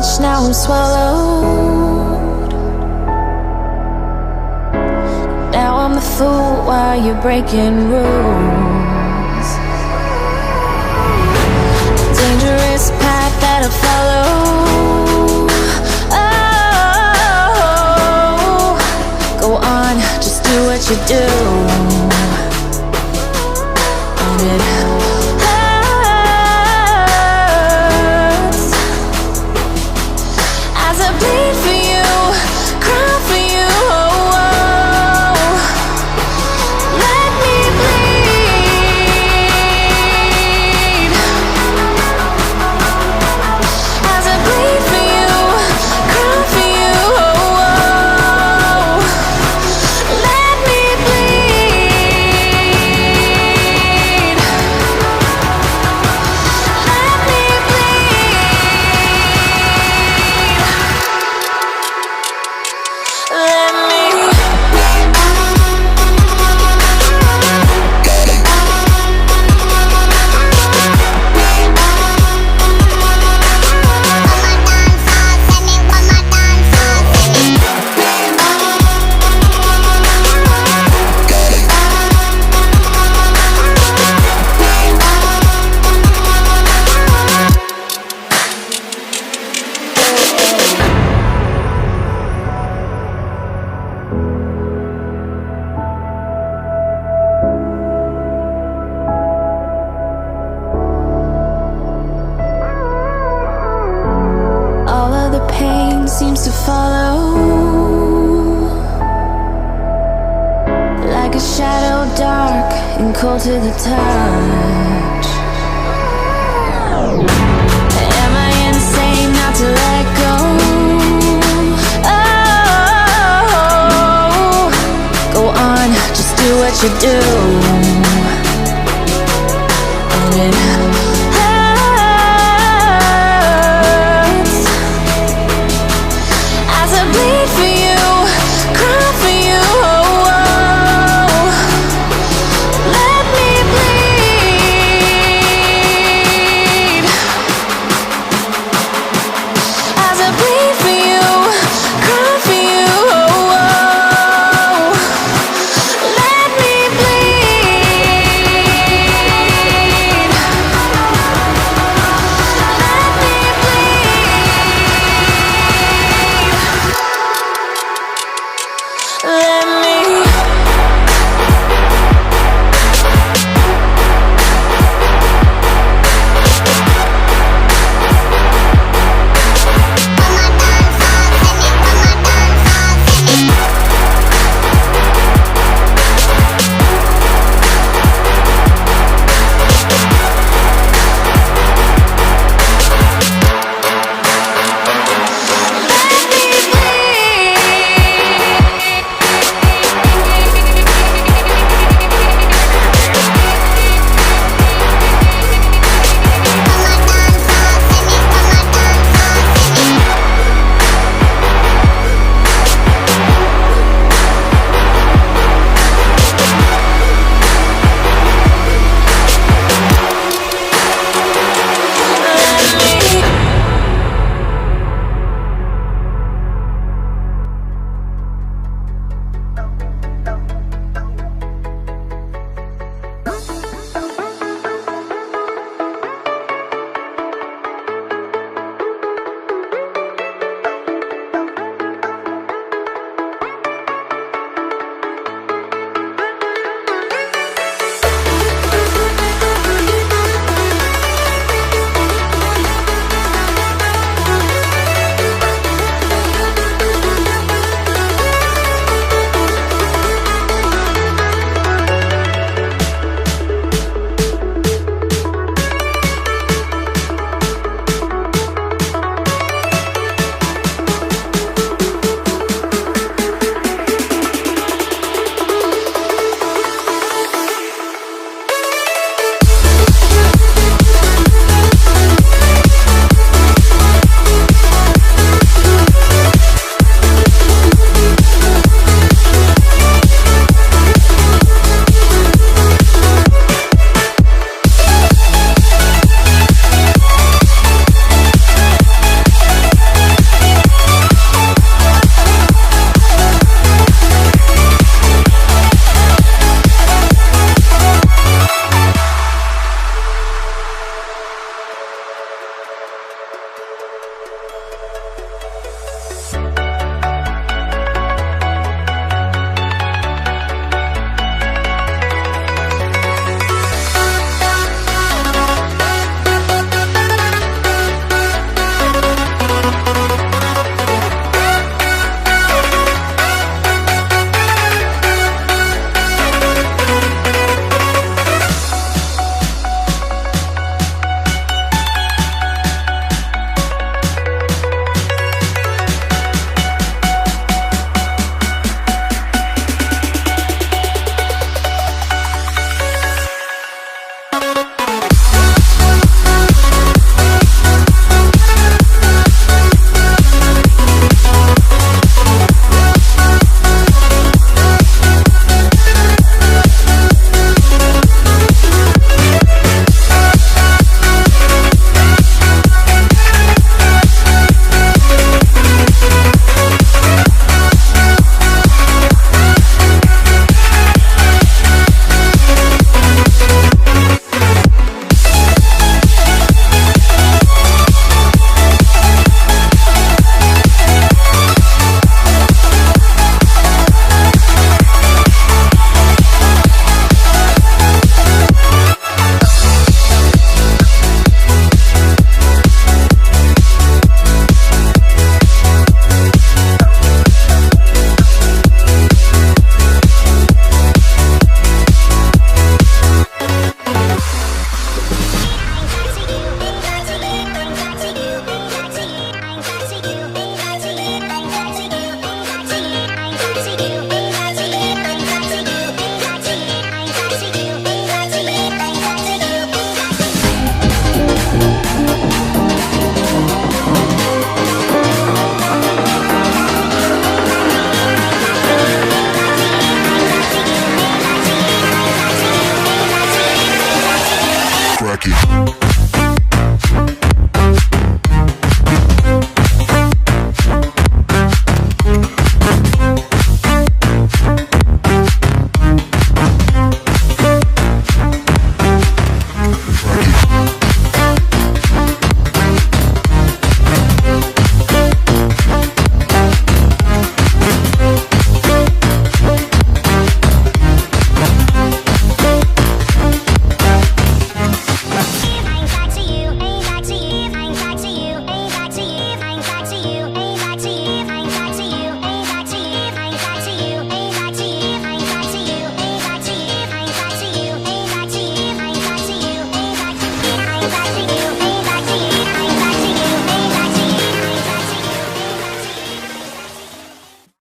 much, now I'm swallowed. Now I'm the fool while you're breaking rules. Dangerous path that I follow. Oh, go on, just do what you do. And it hurts as I bleed for you, cry for you. Oh, oh. Let me bleed as I bleed for you, cry for you. Oh, oh. Let me bleed. Let me bleed. Let me. All of the pain seems to follow like a shadow, dark and cold to the touch. Am I insane not to let go? Oh, go on, just do what you do. And it hurts as I bleed for you, cry for you. Oh, oh. Let me bleed as I bleed for you, cry for you. Oh, oh. Let me bleed. like it.